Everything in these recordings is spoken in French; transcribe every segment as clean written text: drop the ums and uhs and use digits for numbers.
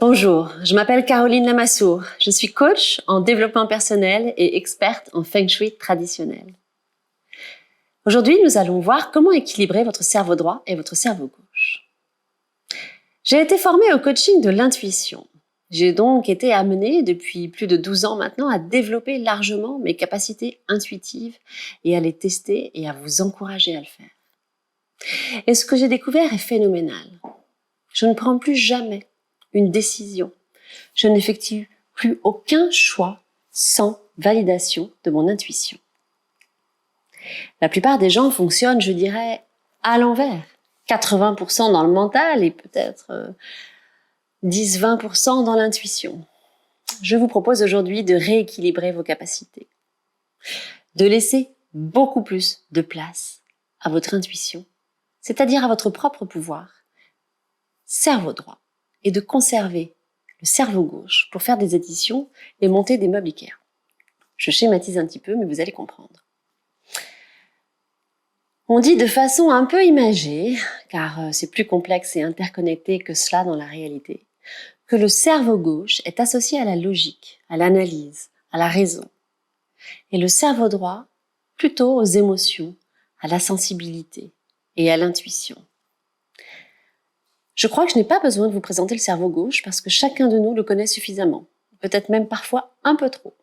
Bonjour, je m'appelle Caroline Lamassoure. Je suis coach en développement personnel et experte en Feng Shui traditionnel. Aujourd'hui, nous allons voir comment équilibrer votre cerveau droit et votre cerveau gauche. J'ai été formée au coaching de l'intuition. J'ai donc été amenée depuis plus de 12 ans maintenant à développer largement mes capacités intuitives et à les tester et à vous encourager à le faire. Et ce que j'ai découvert est phénoménal. Je ne prends plus jamais une décision. Je n'effectue plus aucun choix sans validation de mon intuition. La plupart des gens fonctionnent, je dirais, à l'envers. 80% dans le mental et peut-être 10-20% dans l'intuition. Je vous propose aujourd'hui de rééquilibrer vos capacités, de laisser beaucoup plus de place à votre intuition, c'est-à-dire à votre propre pouvoir, cerveau droit, et de conserver le cerveau gauche pour faire des additions et monter des meubles Ikea. Je schématise un petit peu, mais vous allez comprendre. On dit de façon un peu imagée, car c'est plus complexe et interconnecté que cela dans la réalité, que le cerveau gauche est associé à la logique, à l'analyse, à la raison, et le cerveau droit plutôt aux émotions, à la sensibilité et à l'intuition. Je crois que je n'ai pas besoin de vous présenter le cerveau gauche parce que chacun de nous le connaît suffisamment, peut-être même parfois un peu trop.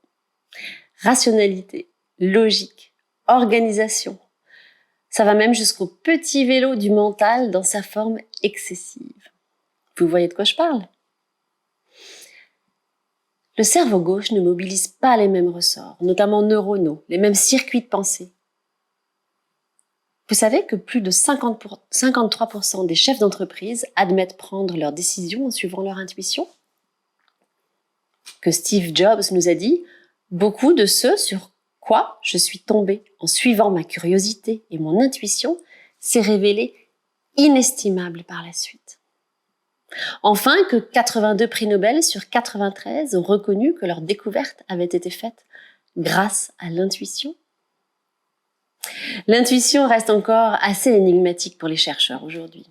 Rationalité, logique, organisation. Ça va même jusqu'au petit vélo du mental dans sa forme excessive. Vous voyez de quoi je parle ? Le cerveau gauche ne mobilise pas les mêmes ressorts, notamment neuronaux, les mêmes circuits de pensée. Vous savez que plus de 53% des chefs d'entreprise admettent prendre leurs décisions en suivant leur intuition ? Que Steve Jobs nous a dit « Beaucoup de ce sur quoi je suis tombé en suivant ma curiosité et mon intuition s'est révélé inestimable par la suite. » Enfin, que 82 prix Nobel sur 93 ont reconnu que leur découverte avait été faite grâce à l'intuition. L'intuition reste encore assez énigmatique pour les chercheurs aujourd'hui.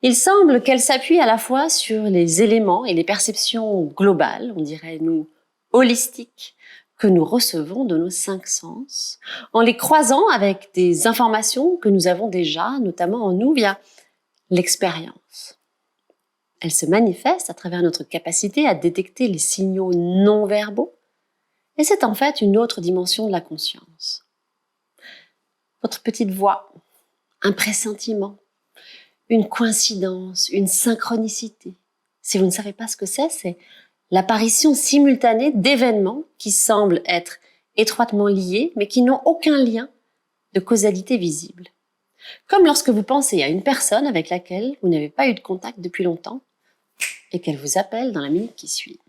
Il semble qu'elle s'appuie à la fois sur les éléments et les perceptions globales, on dirait nous holistiques, que nous recevons de nos 5 sens, en les croisant avec des informations que nous avons déjà, notamment en nous via l'expérience. Elle se manifeste à travers notre capacité à détecter les signaux non verbaux, et c'est en fait une autre dimension de la conscience. Votre petite voix, un pressentiment, une coïncidence, une synchronicité. Si vous ne savez pas ce que c'est l'apparition simultanée d'événements qui semblent être étroitement liés, mais qui n'ont aucun lien de causalité visible. Comme lorsque vous pensez à une personne avec laquelle vous n'avez pas eu de contact depuis longtemps et qu'elle vous appelle dans la minute qui suit.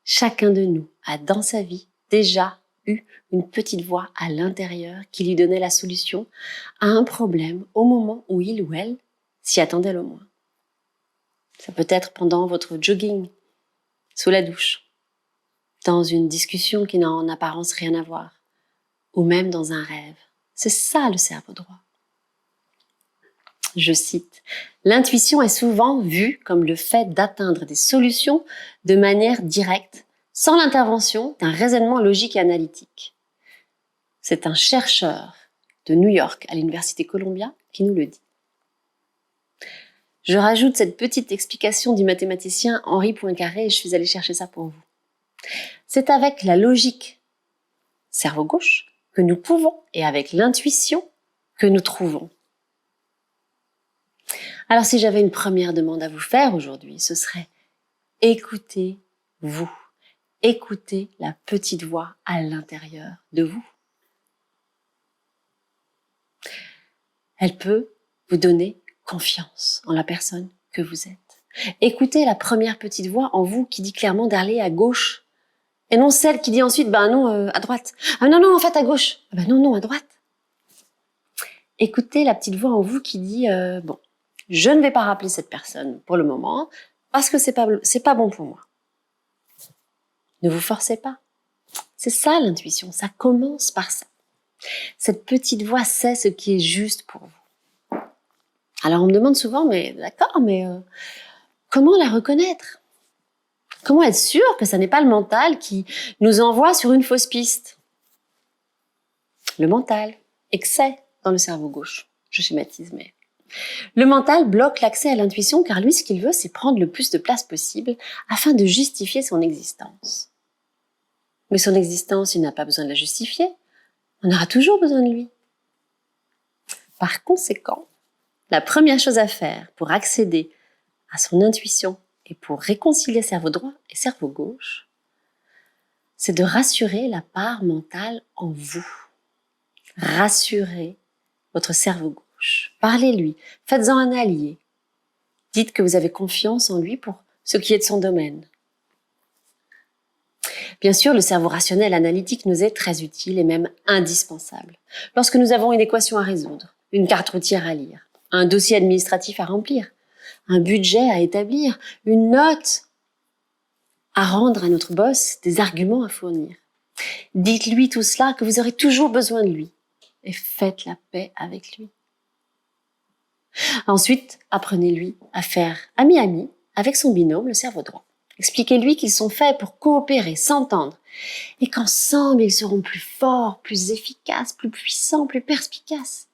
Chacun de nous a dans sa vie déjà eu une petite voix à l'intérieur qui lui donnait la solution à un problème au moment où il ou elle s'y attendait le moins. Ça peut être pendant votre jogging, sous la douche, dans une discussion qui n'a en apparence rien à voir, ou même dans un rêve. C'est ça le cerveau droit. Je cite, « L'intuition est souvent vue comme le fait d'atteindre des solutions de manière directe, sans l'intervention d'un raisonnement logique et analytique. » C'est un chercheur de New York à l'Université Columbia qui nous le dit. Je rajoute cette petite explication du mathématicien Henri Poincaré et je suis allée chercher ça pour vous. C'est avec la logique cerveau gauche que nous pouvons et avec l'intuition que nous trouvons. Alors si j'avais une première demande à vous faire aujourd'hui, ce serait écoutez-vous. Écoutez la petite voix à l'intérieur de vous. Elle peut vous donner confiance en la personne que vous êtes. Écoutez la première petite voix en vous qui dit clairement d'aller à gauche et non celle qui dit ensuite non à droite. Ah non en fait à gauche. Ah non à droite. Écoutez la petite voix en vous qui dit je ne vais pas rappeler cette personne pour le moment parce que c'est pas bon pour moi. Ne vous forcez pas. C'est ça l'intuition, ça commence par ça. Cette petite voix sait ce qui est juste pour vous. Alors on me demande souvent, mais d'accord, mais comment la reconnaître? Comment être sûr que ce n'est pas le mental qui nous envoie sur une fausse piste? Le mental, excès dans le cerveau gauche. Je schématise, mais... Le mental bloque l'accès à l'intuition car lui, ce qu'il veut, c'est prendre le plus de place possible afin de justifier son existence. Mais son existence, il n'a pas besoin de la justifier. On aura toujours besoin de lui. Par conséquent, la première chose à faire pour accéder à son intuition et pour réconcilier cerveau droit et cerveau gauche, c'est de rassurer la part mentale en vous. Rassurez votre cerveau gauche. Parlez-lui, faites-en un allié. Dites que vous avez confiance en lui pour ce qui est de son domaine. Bien sûr, le cerveau rationnel analytique nous est très utile et même indispensable. Lorsque nous avons une équation à résoudre, une carte routière à lire, un dossier administratif à remplir, un budget à établir, une note à rendre à notre boss, des arguments à fournir. Dites-lui tout cela, que vous aurez toujours besoin de lui et faites la paix avec lui. Ensuite, apprenez-lui à faire ami-ami avec son binôme, le cerveau droit. Expliquez-lui qu'ils sont faits pour coopérer, s'entendre, et qu'ensemble ils seront plus forts, plus efficaces, plus puissants, plus perspicaces,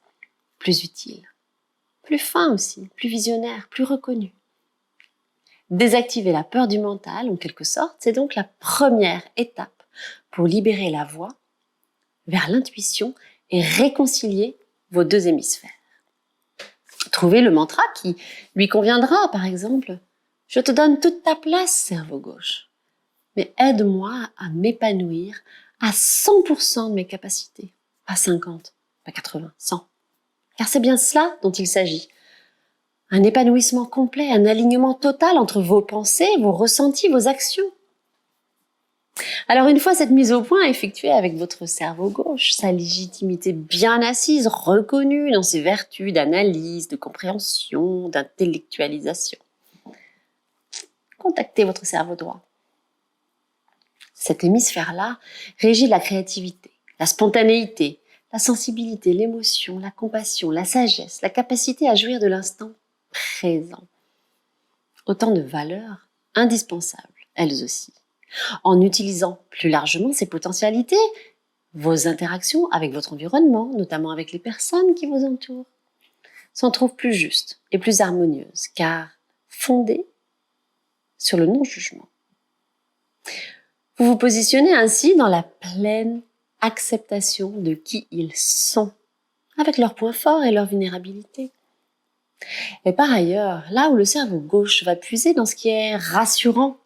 plus utiles, plus fins aussi, plus visionnaires, plus reconnus. Désactiver la peur du mental, en quelque sorte, c'est donc la première étape pour libérer la voie vers l'intuition et réconcilier vos deux hémisphères. Trouvez le mantra qui lui conviendra, par exemple. Je te donne toute ta place, cerveau gauche, mais aide-moi à m'épanouir à 100% de mes capacités, pas 50, pas 80, 100. Car c'est bien cela dont il s'agit. Un épanouissement complet, un alignement total entre vos pensées, vos ressentis, vos actions. Alors une fois cette mise au point effectuée avec votre cerveau gauche, sa légitimité bien assise, reconnue dans ses vertus d'analyse, de compréhension, d'intellectualisation, contactez votre cerveau droit. Cet hémisphère-là régit la créativité, la spontanéité, la sensibilité, l'émotion, la compassion, la sagesse, la capacité à jouir de l'instant présent. Autant de valeurs indispensables, elles aussi. En utilisant plus largement ces potentialités, vos interactions avec votre environnement, notamment avec les personnes qui vous entourent, s'en trouvent plus justes et plus harmonieuses, car fondées sur le non-jugement. Vous vous positionnez ainsi dans la pleine acceptation de qui ils sont, avec leurs points forts et leurs vulnérabilités. Et par ailleurs, là où le cerveau gauche va puiser dans ce qui est rassurant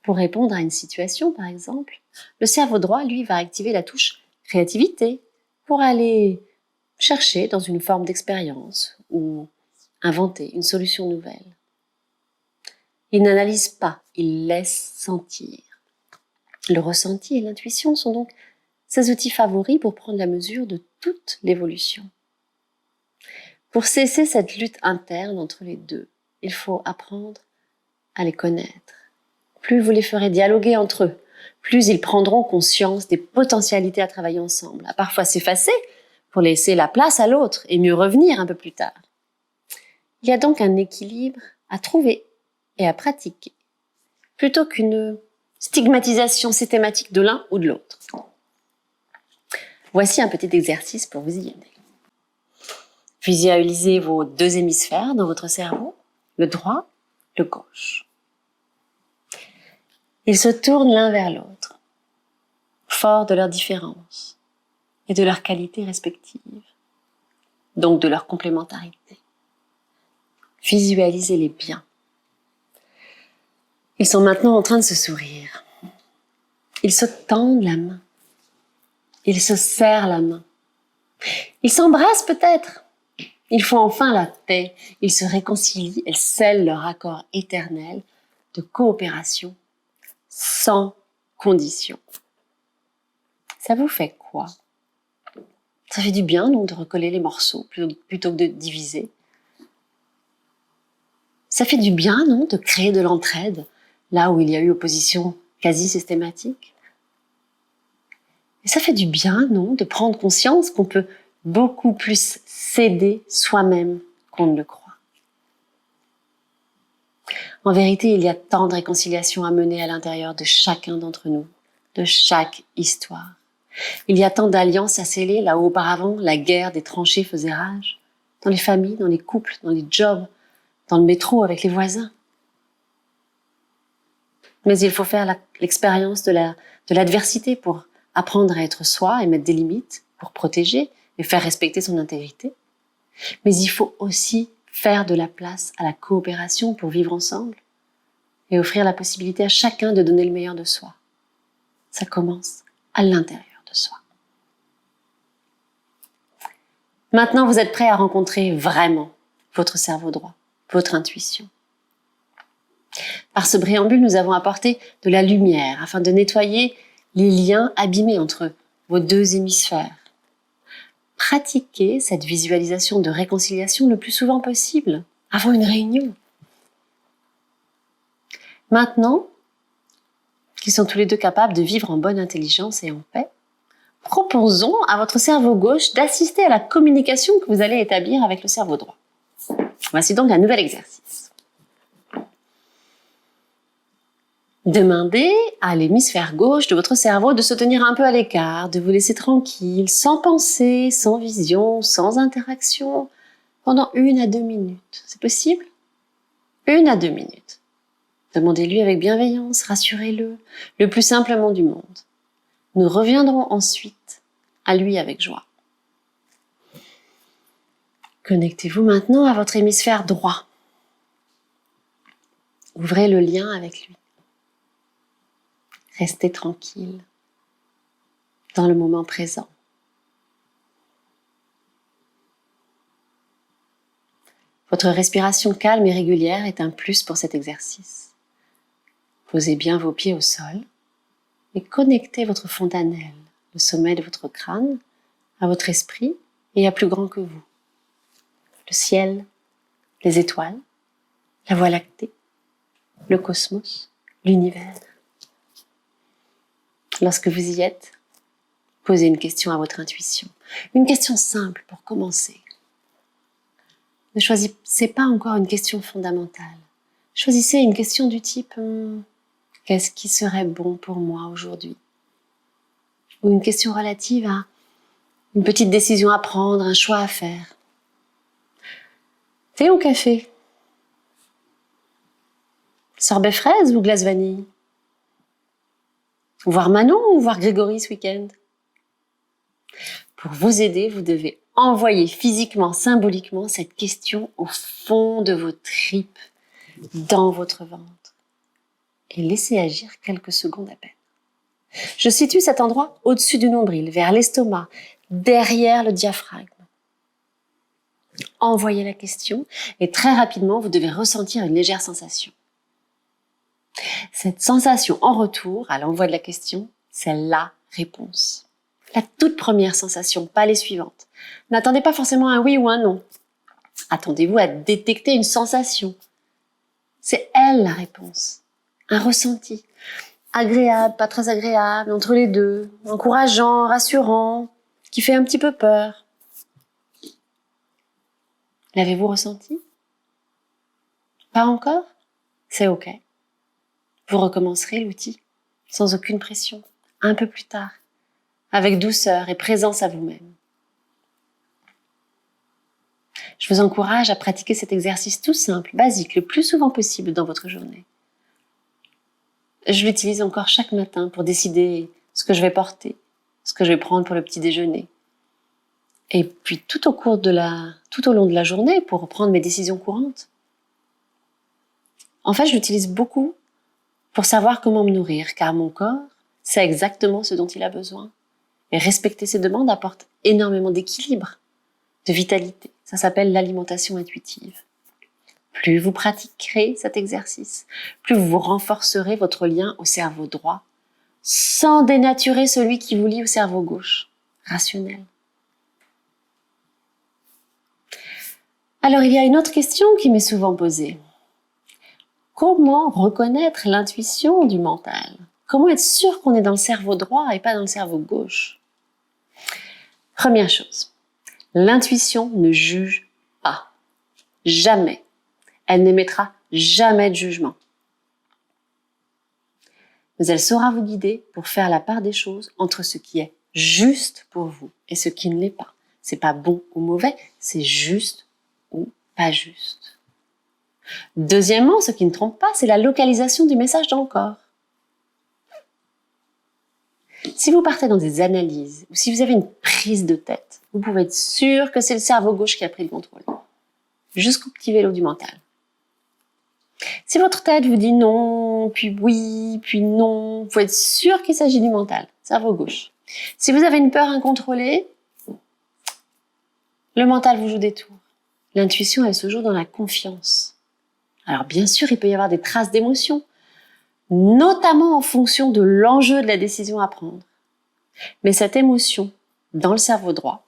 pour répondre à une situation, par exemple, le cerveau droit, lui, va activer la touche créativité pour aller chercher dans une forme d'expérience ou inventer une solution nouvelle. Il n'analyse pas, il laisse sentir. Le ressenti et l'intuition sont donc ses outils favoris pour prendre la mesure de toute l'évolution. Pour cesser cette lutte interne entre les deux, il faut apprendre à les connaître. Plus vous les ferez dialoguer entre eux, plus ils prendront conscience des potentialités à travailler ensemble, à parfois s'effacer pour laisser la place à l'autre et mieux revenir un peu plus tard. Il y a donc un équilibre à trouver et à pratiquer, plutôt qu'une stigmatisation systématique de l'un ou de l'autre. Voici un petit exercice pour vous y aider. Visualisez vos deux hémisphères dans votre cerveau, le droit, le gauche. Ils se tournent l'un vers l'autre, forts de leurs différences et de leurs qualités respectives, donc de leur complémentarité. Visualisez-les bien. Ils sont maintenant en train de se sourire. Ils se tendent la main. Ils se serrent la main. Ils s'embrassent peut-être. Ils font enfin la paix. Ils se réconcilient et scellent leur accord éternel de coopération sans condition. Ça vous fait quoi? Ça fait du bien, donc, de recoller les morceaux plutôt que de diviser. Ça fait du bien, non, de créer de l'entraide là où il y a eu opposition quasi systématique. Et ça fait du bien, non, de prendre conscience qu'on peut beaucoup plus s'aider soi-même qu'on ne le croit. En vérité, il y a tant de réconciliation à mener à l'intérieur de chacun d'entre nous, de chaque histoire. Il y a tant d'alliances à sceller là où auparavant la guerre des tranchées faisait rage, dans les familles, dans les couples, dans les jobs, dans le métro avec les voisins. Mais il faut faire l'expérience de l'adversité pour apprendre à être soi et mettre des limites, pour protéger et faire respecter son intégrité. Mais il faut aussi faire de la place à la coopération pour vivre ensemble et offrir la possibilité à chacun de donner le meilleur de soi. Ça commence à l'intérieur de soi. Maintenant, vous êtes prêts à rencontrer vraiment votre cerveau droit, votre intuition. Par ce préambule, nous avons apporté de la lumière afin de nettoyer les liens abîmés entre vos deux hémisphères. Pratiquez cette visualisation de réconciliation le plus souvent possible avant une réunion. Maintenant qu'ils sont tous les deux capables de vivre en bonne intelligence et en paix, proposons à votre cerveau gauche d'assister à la communication que vous allez établir avec le cerveau droit. Voici donc un nouvel exercice. Demandez à l'hémisphère gauche de votre cerveau de se tenir un peu à l'écart, de vous laisser tranquille, sans pensée, sans vision, sans interaction, pendant 1 à 2 minutes. C'est possible? 1 à 2 minutes. Demandez-lui avec bienveillance, rassurez-le, le plus simplement du monde. Nous reviendrons ensuite à lui avec joie. Connectez-vous maintenant à votre hémisphère droit. Ouvrez le lien avec lui. Restez tranquille, dans le moment présent. Votre respiration calme et régulière est un plus pour cet exercice. Posez bien vos pieds au sol et connectez votre fontanelle, le sommet de votre crâne, à votre esprit et à plus grand que vous. Le ciel, les étoiles, la Voie lactée, le cosmos, l'univers. Lorsque vous y êtes, posez une question à votre intuition. Une question simple pour commencer. Ne choisissez pas encore une question fondamentale. Choisissez une question du type « Qu'est-ce qui serait bon pour moi aujourd'hui ?» Ou une question relative à une petite décision à prendre, un choix à faire. Thé ou café? Sorbet fraise ou glace vanille? Voir Manon ou voir Grégory ce week-end? Pour vous aider, vous devez envoyer physiquement, symboliquement cette question au fond de vos tripes, dans votre ventre. Et laissez agir quelques secondes à peine. Je situe cet endroit au-dessus du nombril, vers l'estomac, derrière le diaphragme. Envoyez la question et très rapidement, vous devez ressentir une légère sensation. Cette sensation en retour, à l'envoi de la question, c'est la réponse. La toute première sensation, pas les suivantes. N'attendez pas forcément un oui ou un non. Attendez-vous à détecter une sensation. C'est elle la réponse. Un ressenti. Agréable, pas très agréable, entre les deux. Encourageant, rassurant, qui fait un petit peu peur. L'avez-vous ressenti? Pas encore? C'est ok. Vous recommencerez l'outil, sans aucune pression, un peu plus tard, avec douceur et présence à vous-même. Je vous encourage à pratiquer cet exercice tout simple, basique, le plus souvent possible dans votre journée. Je l'utilise encore chaque matin pour décider ce que je vais porter, ce que je vais prendre pour le petit déjeuner. Et puis tout au long de la journée pour prendre mes décisions courantes. En fait, je l'utilise beaucoup pour savoir comment me nourrir, car mon corps sait exactement ce dont il a besoin. Et respecter ses demandes apporte énormément d'équilibre, de vitalité. Ça s'appelle l'alimentation intuitive. Plus vous pratiquerez cet exercice, plus vous renforcerez votre lien au cerveau droit, sans dénaturer celui qui vous lie au cerveau gauche, rationnel. Alors, il y a une autre question qui m'est souvent posée. Comment reconnaître l'intuition du mental? Comment être sûr qu'on est dans le cerveau droit et pas dans le cerveau gauche? Première chose, l'intuition ne juge pas. Jamais. Elle n'émettra jamais de jugement. Mais elle saura vous guider pour faire la part des choses entre ce qui est juste pour vous et ce qui ne l'est pas. C'est pas bon ou mauvais, c'est juste ou pas juste. Deuxièmement, ce qui ne trompe pas, c'est la localisation du message dans le corps. Si vous partez dans des analyses ou si vous avez une prise de tête, vous pouvez être sûr que c'est le cerveau gauche qui a pris le contrôle. Jusqu'au petit vélo du mental. Si votre tête vous dit non, puis oui, puis non, vous pouvez être sûr qu'il s'agit du mental, cerveau gauche. Si vous avez une peur incontrôlée, le mental vous joue des tours. L'intuition, elle se joue dans la confiance. Alors bien sûr, il peut y avoir des traces d'émotion, notamment en fonction de l'enjeu de la décision à prendre. Mais cette émotion, dans le cerveau droit,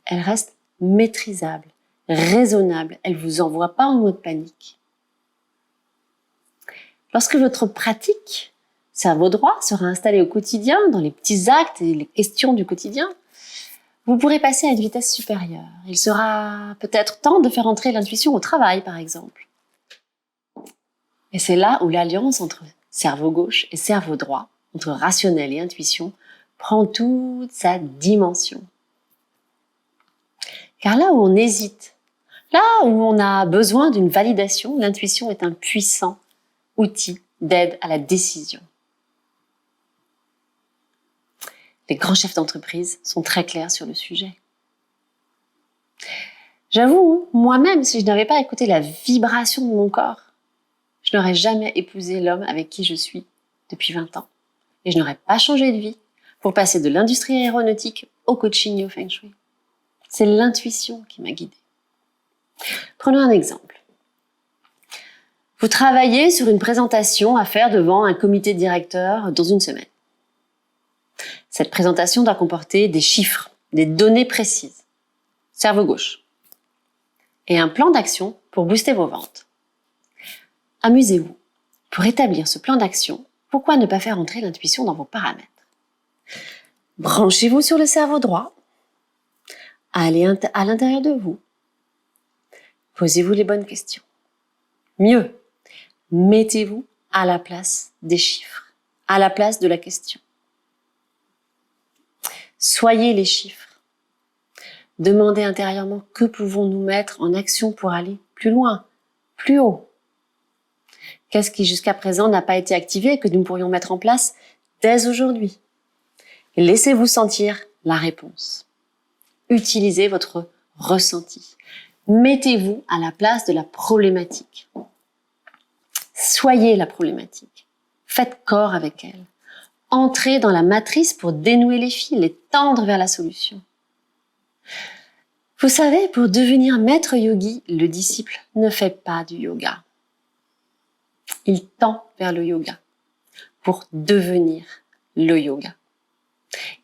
elle reste maîtrisable, raisonnable, elle ne vous envoie pas en mode panique. Lorsque votre pratique, cerveau droit, sera installée au quotidien, dans les petits actes et les questions du quotidien, vous pourrez passer à une vitesse supérieure. Il sera peut-être temps de faire entrer l'intuition au travail, par exemple. Et c'est là où l'alliance entre cerveau gauche et cerveau droit, entre rationnel et intuition, prend toute sa dimension. Car là où on hésite, là où on a besoin d'une validation, l'intuition est un puissant outil d'aide à la décision. Les grands chefs d'entreprise sont très clairs sur le sujet. J'avoue, moi-même, si je n'avais pas écouté la vibration de mon corps, je n'aurais jamais épousé l'homme avec qui je suis depuis 20 ans. Et je n'aurais pas changé de vie pour passer de l'industrie aéronautique au coaching et au feng shui. C'est l'intuition qui m'a guidée. Prenons un exemple. Vous travaillez sur une présentation à faire devant un comité de directeurs dans une semaine. Cette présentation doit comporter des chiffres, des données précises. Cerveau gauche. Et un plan d'action pour booster vos ventes. Amusez-vous. Pour établir ce plan d'action, pourquoi ne pas faire entrer l'intuition dans vos paramètres? Branchez-vous sur le cerveau droit. Allez à l'intérieur de vous. Posez-vous les bonnes questions. Mieux, mettez-vous à la place des chiffres, à la place de la question. Soyez les chiffres. Demandez intérieurement que pouvons-nous mettre en action pour aller plus loin, plus haut. Qu'est-ce qui jusqu'à présent n'a pas été activé et que nous pourrions mettre en place dès aujourd'hui? Laissez-vous sentir la réponse. Utilisez votre ressenti. Mettez-vous à la place de la problématique. Soyez la problématique. Faites corps avec elle. Entrez dans la matrice pour dénouer les fils et tendre vers la solution. Vous savez, pour devenir maître yogi, le disciple ne fait pas du yoga. Il tend vers le yoga pour devenir le yoga.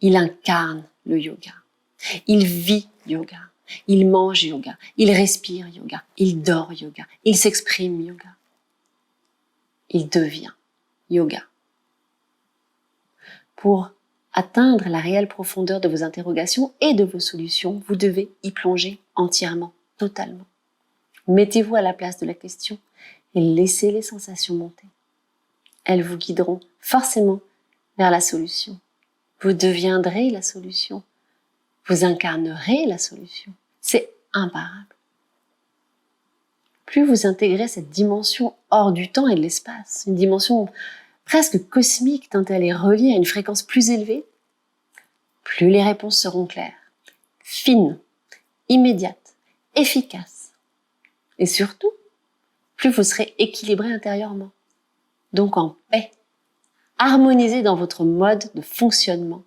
Il incarne le yoga. Il vit yoga. Il mange yoga. Il respire yoga. Il dort yoga. Il s'exprime yoga. Il devient yoga. Pour atteindre la réelle profondeur de vos interrogations et de vos solutions, vous devez y plonger entièrement, totalement. Mettez-vous à la place de la question et laissez les sensations monter. Elles vous guideront forcément vers la solution. Vous deviendrez la solution. Vous incarnerez la solution. C'est imparable. Plus vous intégrez cette dimension hors du temps et de l'espace, une dimension presque cosmique tant elle est reliée à une fréquence plus élevée, plus les réponses seront claires, fines, immédiates, efficaces. Et surtout, plus vous serez équilibré intérieurement, donc en paix, harmonisé dans votre mode de fonctionnement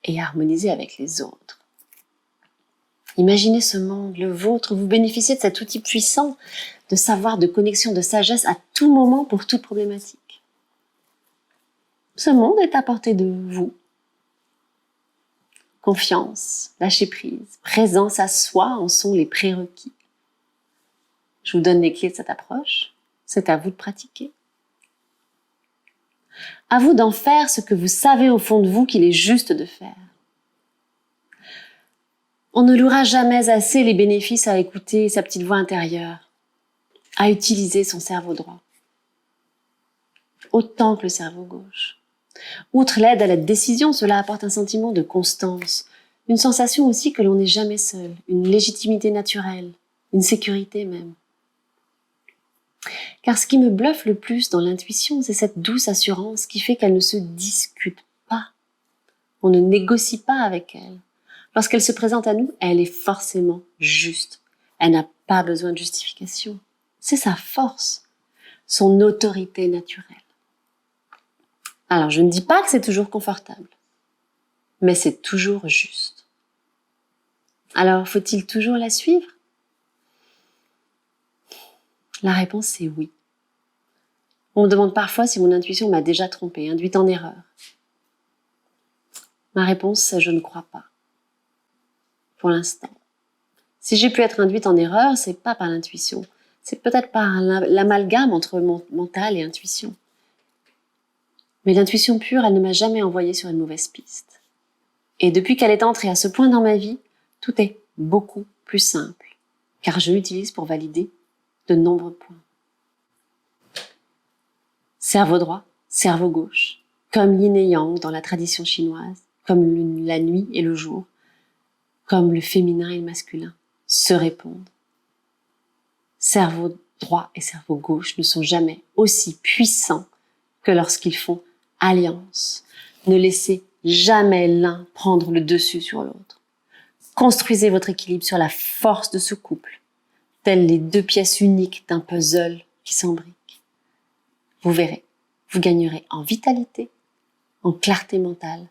et harmonisé avec les autres. Imaginez ce monde, le vôtre, vous bénéficiez de cet outil puissant de savoir, de connexion, de sagesse à tout moment pour toute problématique. Ce monde est à portée de vous. Confiance, lâcher prise, présence à soi en sont les prérequis. Je vous donne les clés de cette approche. C'est à vous de pratiquer. À vous d'en faire ce que vous savez au fond de vous qu'il est juste de faire. On ne louera jamais assez les bénéfices à écouter sa petite voix intérieure. à utiliser son cerveau droit, autant que le cerveau gauche. Outre l'aide à la décision, cela apporte un sentiment de constance, une sensation aussi que l'on n'est jamais seul, une légitimité naturelle, une sécurité même. Car ce qui me bluffe le plus dans l'intuition, c'est cette douce assurance qui fait qu'elle ne se discute pas. On ne négocie pas avec elle. Lorsqu'elle se présente à nous, elle est forcément juste. Elle n'a pas besoin de justification. C'est sa force, son autorité naturelle. Alors, je ne dis pas que c'est toujours confortable, mais c'est toujours juste. Alors, faut-il toujours la suivre? La réponse est oui. On me demande parfois si mon intuition m'a déjà trompée, induite en erreur. Ma réponse, c'est je ne crois pas. Pour l'instant. Si j'ai pu être induite en erreur, c'est pas par l'intuition. C'est peut-être par l'amalgame entre mental et intuition. Mais l'intuition pure, elle ne m'a jamais envoyée sur une mauvaise piste. Et depuis qu'elle est entrée à ce point dans ma vie, tout est beaucoup plus simple, car je l'utilise pour valider de nombreux points. Cerveau droit, cerveau gauche, comme yin et yang dans la tradition chinoise, comme la nuit et le jour, comme le féminin et le masculin, se répondent. Cerveau droit et cerveau gauche ne sont jamais aussi puissants que lorsqu'ils font alliance. Ne laissez jamais l'un prendre le dessus sur l'autre. Construisez votre équilibre sur la force de ce couple, telles les deux pièces uniques d'un puzzle qui s'embriquent. Vous verrez, vous gagnerez en vitalité, en clarté mentale,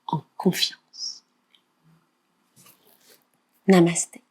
en confiance. Namasté.